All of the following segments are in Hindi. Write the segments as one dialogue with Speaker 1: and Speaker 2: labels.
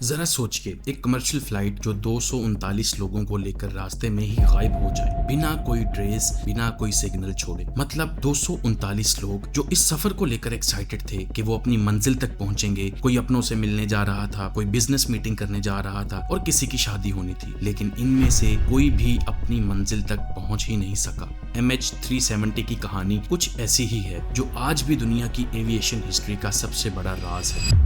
Speaker 1: जरा सोचिए, एक कमर्शियल फ्लाइट जो 239 लोगों को लेकर रास्ते में ही गायब हो जाए, बिना कोई ट्रेस, बिना कोई सिग्नल छोड़े। मतलब 239 लोग जो इस सफर को लेकर एक्साइटेड थे कि वो अपनी मंजिल तक पहुंचेंगे। कोई अपनों से मिलने जा रहा था, कोई बिजनेस मीटिंग करने जा रहा था और किसी की शादी होनी थी, लेकिन इनमें से कोई भी अपनी मंजिल तक पहुंच ही नहीं सका। MH370 की कहानी कुछ ऐसी ही है, जो आज भी दुनिया की एविएशन हिस्ट्री का सबसे बड़ा राज है।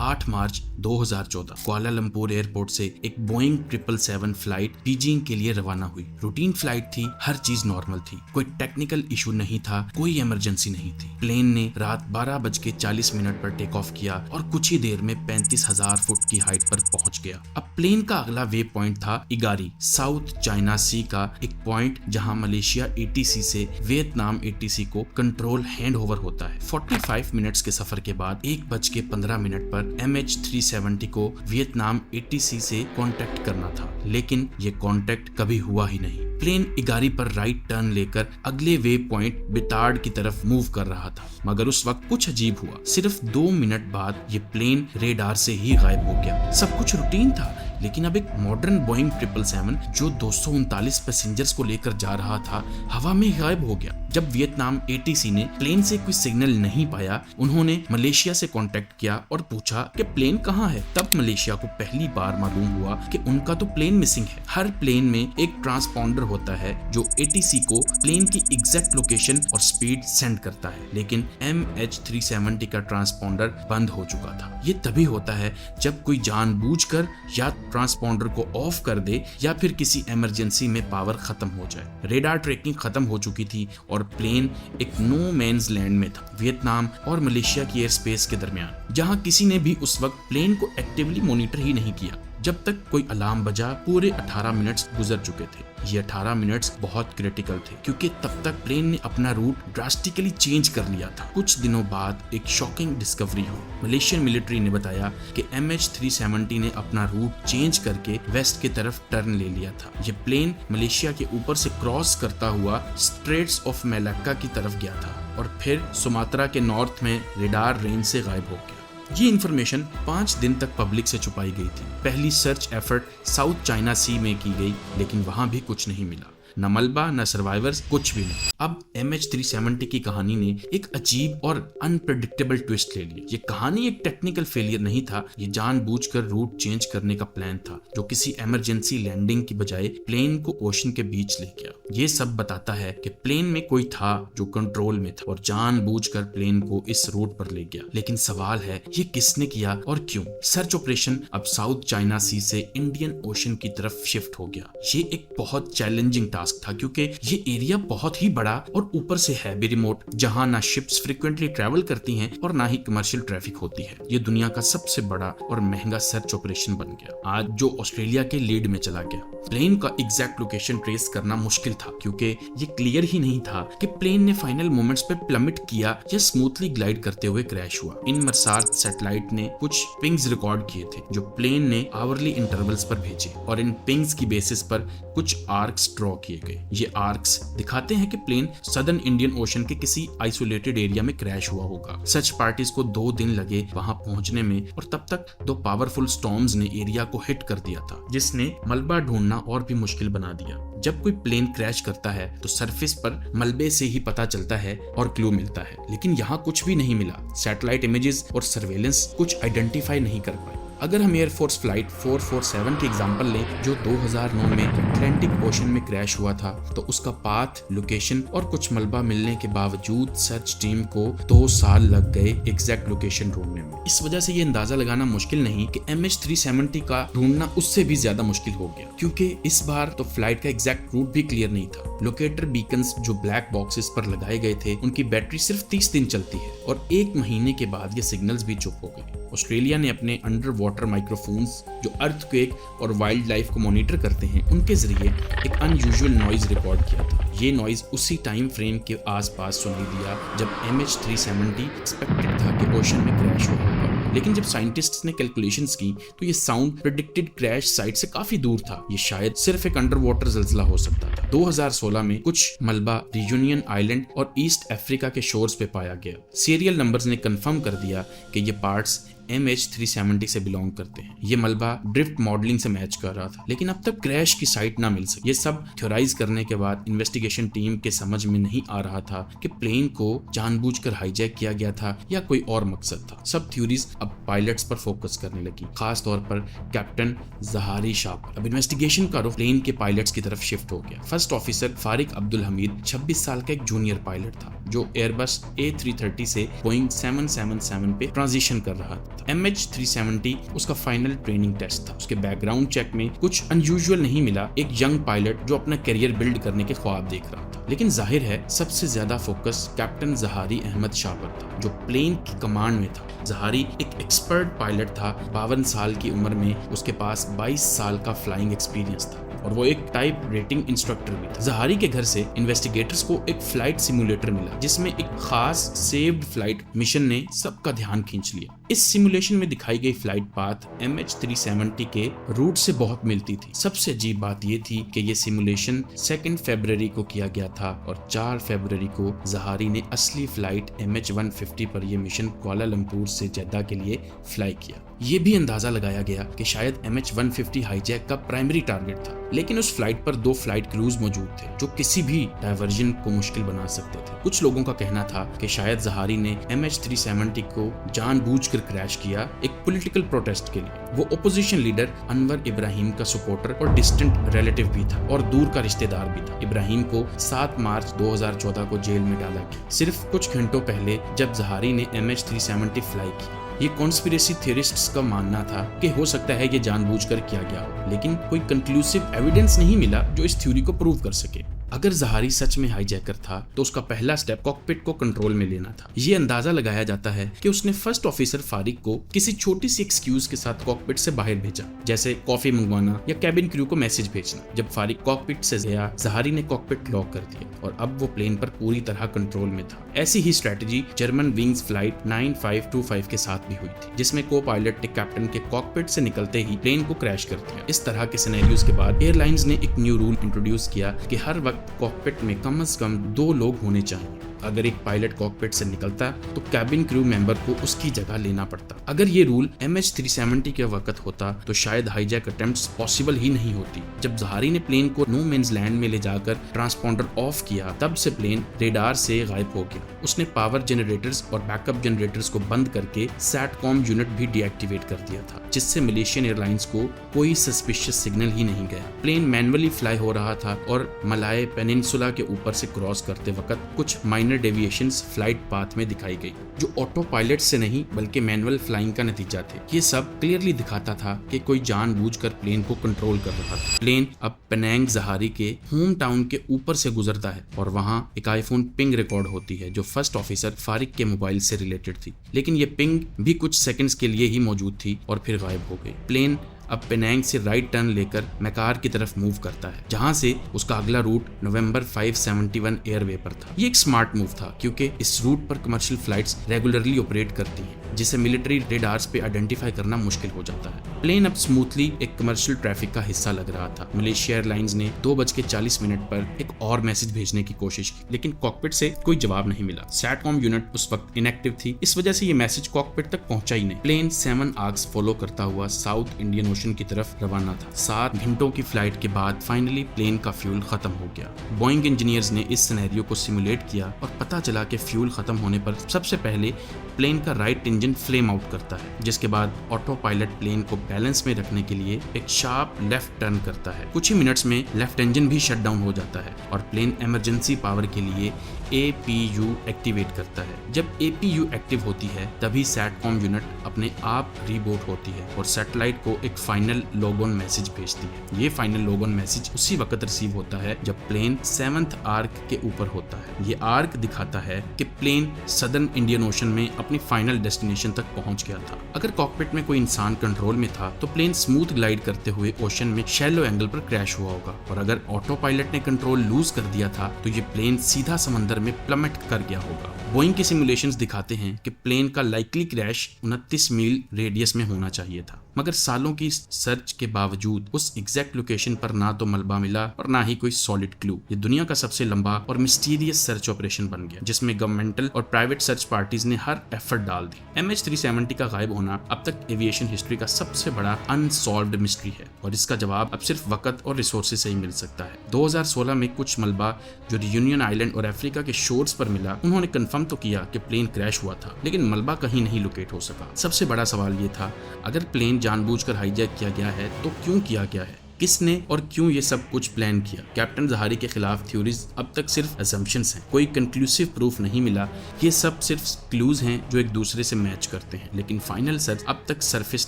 Speaker 1: 8 मार्च 2014 कुआलालंपुर एयरपोर्ट से एक बोइंग 777 फ्लाइट बीजिंग के लिए रवाना हुई। रूटीन फ्लाइट थी, हर चीज नॉर्मल थी, कोई टेक्निकल इशू नहीं था, कोई इमरजेंसी नहीं थी। प्लेन ने रात 12:40 पर टेक ऑफ किया और कुछ ही देर में 35,000 फुट की हाइट पर पहुंच गया। अब प्लेन का अगला वे पॉइंट था इगारी, साउथ चाइना सी का एक पॉइंट जहां मलेशिया ATC से वियतनाम ATC को कंट्रोल हैंड ओवर होता है। 45 मिनट्स के सफर के बाद 1:15 पर MH370 को वियतनाम ATC से कांटेक्ट करना था, लेकिन ये कांटेक्ट कभी हुआ ही नहीं। प्लेन इगारी पर राइट टर्न लेकर अगले वे पॉइंट बिताड़ की तरफ मूव कर रहा था, मगर उस वक्त कुछ अजीब हुआ। सिर्फ 2 मिनट बाद ये प्लेन रेडार से ही गायब हो गया। सब कुछ रूटीन था, लेकिन अब एक मॉडर्न बोइंग 777 जो 239 पैसेंजर्स को लेकर जा रहा था, हवा में गायब हो गया। जब वियतनाम ATC ने प्लेन से कोई सिग्नल नहीं पाया, उन्होंने मलेशिया से कांटेक्ट किया और पूछा कि प्लेन कहाँ है। तब मलेशिया को पहली बार मालूम हुआ कि उनका तो प्लेन मिसिंग है। हर प्लेन में एक ट्रांसपॉन्डर होता है जो ATC को प्लेन की एग्जैक्ट लोकेशन और स्पीड सेंड करता है, लेकिन MH370 का ट्रांसपॉन्डर बंद हो चुका था। ये तभी होता है जब कोई जानबूझकर या ट्रांसपॉन्डर को ऑफ कर दे या फिर किसी इमरजेंसी में पावर खत्म हो जाए। रेडार ट्रैकिंग खत्म हो चुकी थी और प्लेन एक नो मैन्स लैंड में था, वियतनाम और मलेशिया की एयर स्पेस के दरमियान, जहां किसी ने भी उस वक्त प्लेन को एक्टिवली मॉनिटर ही नहीं किया। जब तक कोई अलार्म बजा, पूरे 18 मिनट्स गुजर चुके थे। ये 18 मिनट्स बहुत क्रिटिकल थे, क्योंकि तब तक प्लेन ने अपना रूट ड्रास्टिकली चेंज कर लिया था। कुछ दिनों बाद एक शॉकिंग डिस्कवरी हुई। मलेशियन मिलिट्री ने बताया कि MH370 ने अपना रूट चेंज करके वेस्ट की तरफ टर्न ले लिया था। ये प्लेन मलेशिया के ऊपर से क्रॉस करता हुआ स्ट्रेट्स ऑफ मेलाक्का की तरफ गया था और फिर सुमात्रा के नॉर्थ में रेडार रेंज से गायब हो गया। ये इन्फॉर्मेशन 5 दिन तक पब्लिक से छुपाई गई थी। पहली सर्च एफर्ट साउथ चाइना सी में की गई, लेकिन वहां भी कुछ नहीं मिला, न मलबा न सर्वाइवर्स, कुछ भी नहीं। अब MH370 की कहानी ने एक अजीब और अनप्रेडिक्टेबल ट्विस्ट ले लिया। ये कहानी एक टेक्निकल फेलियर नहीं था, ये जानबूझकर रूट चेंज करने का प्लान था, जो किसी इमरजेंसी लैंडिंग की बजाय प्लेन को ओशन के बीच ले गया। ये सब बताता है कि प्लेन में कोई था जो कंट्रोल में था और जानबूझकर प्लेन को इस रूट पर ले गया। लेकिन सवाल है, ये किसने किया और क्यों? सर्च ऑपरेशन अब साउथ चाइना सी से इंडियन ओशन की तरफ शिफ्ट हो गया। ये एक बहुत चैलेंजिंग था, क्योंकि ये एरिया बहुत ही बड़ा और ऊपर से है भी रिमोट, जहां ना शिप्स फ्रीक्वेंटली ट्रैवल करती हैं और ना ही कमर्शियल ट्रैफिक होती है। ये दुनिया का सबसे बड़ा और महंगा सर्च ऑपरेशन बन गया, आज जो ऑस्ट्रेलिया के लीड में चला गया। प्लेन का एग्जैक्ट लोकेशन ट्रेस करना मुश्किल था, क्योंकि ये क्लियर ही नहीं था कि प्लेन ने फाइनल मोमेंट्स पे प्लमिट किया या स्मूथली ग्लाइड करते हुए क्रैश हुआ। इनमरसार सैटेलाइट ने कुछ पिंग्स रिकॉर्ड किए थे जो प्लेन ने आवरली इंटरवल्स पर भेजे, और इन पिंग्स की बेसिस पर कुछ आर्क्स ड्रॉ किए गए। ये आर्क्स दिखाते हैं कि प्लेन सदर्न इंडियन ओशन के किसी आइसोलेटेड एरिया में क्रैश हुआ होगा। सर्च पार्टीज को 2 दिन लगे वहां पहुंचने में, और तब तक 2 पावरफुल स्टॉर्म्स ने एरिया को हिट कर दिया था, जिसने मलबा ढूंढना और भी मुश्किल बना दिया। जब कोई प्लेन क्रैश करता है तो सरफेस पर मलबे से ही पता चलता है और क्लू मिलता है, लेकिन यहाँ कुछ भी नहीं मिला। सैटेलाइट इमेजेस और सर्वेलेंस कुछ आइडेंटिफाई नहीं कर पाए। अगर हम एयरफोर्स फ्लाइट 447 की एग्जांपल लें, जो 2009 में अटलांटिक ओशन में क्रैश हुआ था, तो उसका पाथ, लोकेशन और कुछ मलबा मिलने के बावजूद सर्च टीम को 2 साल लग गए एग्जैक्ट लोकेशन ढूंढने में। इस वजह से ये अंदाजा लगाना मुश्किल नहीं कि MH370 का ढूंढना उससे भी ज्यादा मुश्किल हो गया, क्योंकि इस बार तो फ्लाइट का एग्जैक्ट रूट भी क्लियर नहीं था। लोकेटर बीकन्स जो ब्लैक बॉक्सेस पर लगाए गए थे, उनकी बैटरी सिर्फ 30 दिन चलती है और 1 महीने के बाद ये सिग्नल्स भी चुप हो गए। ऑस्ट्रेलिया ने अपने अंडर वाटर माइक्रोफोन्स जो अर्थक्वेक और वाइल्ड लाइफ को मॉनिटर करते हैं, उनके जरिए एक अनयूजुअल नॉइज रिकॉर्ड किया था। ये नॉइज उसी टाइम फ्रेम के आसपास सुनाई दिया जब MH370 एक्सपेक्टेड था कि ओशन में क्रैश हुआ होगा, लेकिन जब साइंटिस्ट्स ने कैलकुलेशंस की तो ये साउंड प्रेडिक्टेड क्रैश साइट से काफी दूर था। ये शायद सिर्फ एक अंडर वाटर ज़लज़ला हो सकता था। 2016 में कुछ मलबा रियूनियन आइलैंड और ईस्ट अफ्रीका के शोर्स पे पाया गया। सीरियल नंबर्स ने कंफर्म कर दिया कि ये पार्ट्स MH370 से बिलोंग करते हैं। ये मलबा ड्रिफ्ट मॉडलिंग से मैच कर रहा था, लेकिन अब तक क्रैश की साइट ना मिल सकी। ये सब थ्योराइज करने के बाद इन्वेस्टिगेशन टीम के समझ में नहीं आ रहा था कि प्लेन को जानबूझकर हाईजैक किया गया था या कोई और मकसद था। सब थ्योरीज अब पायलट्स पर फोकस करने लगी, खास तौर पर कैप्टन ज़हारी शाह पर। अब इन्वेस्टिगेशन का रुख प्लेन के पायलट्स की तरफ शिफ्ट हो गया। फर्स्ट ऑफिसर फारिक अब्दुल हमीद 26 साल का एक जूनियर पायलट था जो एयरबस A330 से बोइंग 777 पे ट्रांजिशन कर रहा था। MH370 उसका फाइनल ट्रेनिंग टेस्ट था। उसके बैकग्राउंड चेक में कुछ अनयूजुअल नहीं मिला। एक यंग पायलट जो अपना करियर बिल्ड करने के ख्वाब देख रहा था। लेकिन जाहिर है सबसे ज्यादा फोकस कैप्टन ज़हारी अहमद शाह पर था जो प्लेन की कमांड में था। ज़हारी एक एक्सपर्ट पायलट था। 52 साल की उम्र में उसके पास 22 साल का फ्लाइंग एक्सपीरियंस था और वो एक टाइप रेटिंग इंस्ट्रक्टर भी था। ज़हारी के घर से इन्वेस्टिगेटर्स को एक फ्लाइट सिमुलेटर मिला जिसमें एक खास सेव्ड फ्लाइट मिशन ने सबका ध्यान खींच लिया। इस सिमुलेशन में दिखाई गई फ्लाइट पाथ MH370 के रूट से बहुत मिलती थी। सबसे अजीब बात ये थी कि ये सिमुलेशन 2 फरवरी को किया गया था और 4 फरवरी को ज़हारी ने असली फ्लाइट MH150 पर यह मिशन कुआलालंपुर से जेद्दा के लिए फ्लाई किया। ये भी अंदाजा लगाया गया कि शायद MH150 हाईजैक का प्राइमरी टारगेट था, लेकिन उस फ्लाइट पर 2 फ्लाइट क्रूज मौजूद थे जो किसी भी डायवर्जन को मुश्किल बना सकते थे। कुछ लोगों का कहना था कि शायद ज़हारी ने MH370 को जानबूझकर क्रैश किया एक पॉलिटिकल प्रोटेस्ट के लिए। वो ओपोजिशन लीडर अनवर इब्राहिम का सपोर्टर और डिस्टेंट रिलेटिव भी था और दूर का रिश्तेदार भी था। इब्राहिम को 7 मार्च 2014 को जेल में डाला गया, सिर्फ कुछ घंटों पहले जब ज़हारी ने MH370 फ्लाई की। ये कॉन्स्पिरेसी थियरिस्ट्स का मानना था कि हो सकता है ये जानबूझकर किया गया हो, लेकिन कोई कंक्लूसिव एविडेंस नहीं मिला जो इस थ्योरी को प्रूव कर सके। अगर ज़हारी सच में हाईजैकर था तो उसका पहला स्टेप कॉकपिट को कंट्रोल में लेना था। ये अंदाजा लगाया जाता है कि उसने फर्स्ट ऑफिसर फारिक को किसी छोटी सी एक्सक्यूज के साथ कॉकपिट से बाहर भेजा, जैसे कॉफी मंगवाना या कैबिन क्रू को मैसेज भेजना। जब फारिक कॉकपिट से गया, ज़हारी ने कॉकपिट लॉक कर दिया और अब वो प्लेन पर पूरी तरह कंट्रोल में था। ऐसी ही स्ट्रेटजी जर्मन विंग्स फ्लाइट 9525 के साथ भी हुई थी, जिसमें को पायलट ने कैप्टन के कॉकपिट से निकलते ही प्लेन को क्रैश कर दिया। इस तरह के सिनेरियोज के बाद एयरलाइंस ने एक न्यू रूल इंट्रोड्यूस किया कि हर वक्त कॉकपिट में कम से कम 2 लोग होने चाहिए। अगर एक पायलट कॉकपिट से निकलता तो कैबिन क्रू मेंबर को उसकी जगह लेना पड़ता। अगर ये रूल MH370 के वक्त होता तो शायद हाईजैक अटेम्प्ट्स पॉसिबल ही नहीं होती। जब ज़हारी ने प्लेन को नो मेंस लैंड में ले जाकर ट्रांसपॉन्डर ऑफ किया, तब से प्लेन रेडार से गायब हो गया। उसने पावर जनरेटर्स और बैकअप जनरेटर्स को बंद करके सैटकॉम यूनिट भी डीएक्टिवेट कर दिया था, जिससे मलेशियन एयरलाइंस को कोई सस्पिशियस सिग्नल ही नहीं गया। प्लेन मैनुअली फ्लाई हो रहा था और मलाय पेनिनसुला के ऊपर से क्रॉस करते वक्त कुछ माइनर डेविएशंस फ्लाइट पाथ में दिखाई गई, जो ऑटो पायलट से नहीं बल्कि मैनुअल फ्लाइंग का नतीजा थे। ये सब क्लियरली दिखाता था कि कोई जानबूझकर प्लेन को कंट्रोल कर रहा था। प्लेन अब पेनांग ज़हारी के होम टाउन के ऊपर से गुजरता है और वहां एक आईफोन पिंग रिकॉर्ड होती है जो फर्स्ट ऑफिसर फारिक के मोबाइल से रिलेटेड थी, लेकिन ये पिंग भी कुछ सेकंड्स के लिए ही मौजूद थी और फिर गायब हो गई। प्लेन अब पेनांग से राइट टर्न लेकर मैकार की तरफ मूव करता है, जहां से उसका अगला रूट नवंबर 571 एयरवे पर था। ये एक स्मार्ट मूव था क्योंकि इस रूट पर कमर्शियल फ्लाइट्स रेगुलरली ऑपरेट करती हैं, जिसे मिलिट्री रेडार्स पे आइडेंटिफाई करना मुश्किल हो जाता है। प्लेन अब स्मूथली एक कमर्शियल ट्रैफिक का हिस्सा लग रहा था। मलेशिया एयरलाइंस ने 2:40 पर एक और मैसेज भेजने की कोशिश की, लेकिन कॉकपिट से कोई जवाब नहीं मिला। सैटकॉम यूनिट उस वक्त इनएक्टिव थी, इस वजह से ये मैसेज कॉकपिट तक पहुंचा ही नहीं। प्लेन 7 आर्क्स फॉलो करता हुआ साउथ इंडियन ओशन की तरफ रवाना था। 7 घंटों की फ्लाइट के बाद फाइनली प्लेन का फ्यूल खत्म हो गया। बोइंग इंजीनियर्स ने इस सिनेरियो को सिमुलेट किया और पता चला कि फ्यूल खत्म होने पर सबसे पहले प्लेन का राइट इंजन फ्लेम आउट करता है, जिसके बाद ऑटो पायलट प्लेन को बैलेंस में रखने के लिए एक शार्प लेफ्ट टर्न करता है। कुछ ही मिनट्स में लेफ्ट इंजन भी शट डाउन हो जाता है और प्लेन इमरजेंसी पावर के लिए APU एक्टिवेट करता है। जब APU एक्टिव होती है तभी सैटकॉम यूनिट अपने आप रीबूट होती है और सैटेलाइट को एक फाइनल लॉग ऑन मैसेज भेजती है। ये फाइनल लॉग ऑन मैसेज उसी वक्त रिसीव होता है जब प्लेन 7th आर्क के ऊपर होता है। ये आर्क दिखाता है कि प्लेन सदर्न इंडियन ओशन में अपनी फाइनल डेस्टिनेशन तक पहुंच गया था। अगर कॉकपिट में कोई इंसान कंट्रोल में था तो प्लेन स्मूथ ग्लाइड करते हुए ओशन में शैलो एंगल पर क्रैश हुआ होगा, और अगर ऑटो पायलट ने कंट्रोल लूज कर दिया था तो ये प्लेन सीधा समंदर में प्लमेट कर गया होगा। बोइंग के सिमुलेशंस दिखाते हैं कि प्लेन का लाइकली क्रैश 29 मील रेडियस में होना चाहिए था, मगर सालों की सर्च के बावजूद उस एग्जैक्ट लोकेशन पर ना तो मलबा मिला और ना ही कोई सॉलिड क्लू। ये दुनिया का सबसे लंबा और मिस्टीरियस सर्च ऑपरेशन बन गया, जिसमें गवर्नमेंटल और प्राइवेट सर्च पार्टीज ने हर एफर्ट डाल दी। MH370 का गायब होना अब तक एविएशन हिस्ट्री का सबसे बड़ा अनसॉल्व्ड मिस्ट्री है और इसका जवाब अब सिर्फ वक्त और रिसोर्सेज से ही मिल सकता है। 2016 में कुछ मलबा जो रियूनियन आइलैंड और अफ्रीका के शोर्स पर मिला, उन्होंने कंफर्म तो किया कि प्लेन क्रैश हुआ था, लेकिन मलबा कहीं नहीं लोकेट हो सका। सबसे बड़ा सवाल ये था, अगर प्लेन जानबूझकर हाईजैक किया गया है तो क्यों किया गया है, किसने और क्यों ये सब कुछ प्लान किया। कैप्टन जहारी के खिलाफ थ्योरीज अब तक सिर्फ असम्पशंस हैं, कोई कंक्लूसिव प्रूफ नहीं मिला। ये सब सिर्फ क्लूज हैं जो एक दूसरे से मैच करते हैं, लेकिन फाइनल सर्च अब तक सरफेस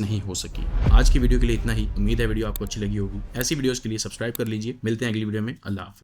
Speaker 1: नहीं हो सकी। आज की वीडियो के लिए इतना ही। उम्मीद है वीडियो आपको अच्छी लगी होगी। ऐसी वीडियोस के लिए सब्सक्राइब कर लीजिए। मिलते हैं अगली वीडियो में। अल्लाह हाफ़िज़।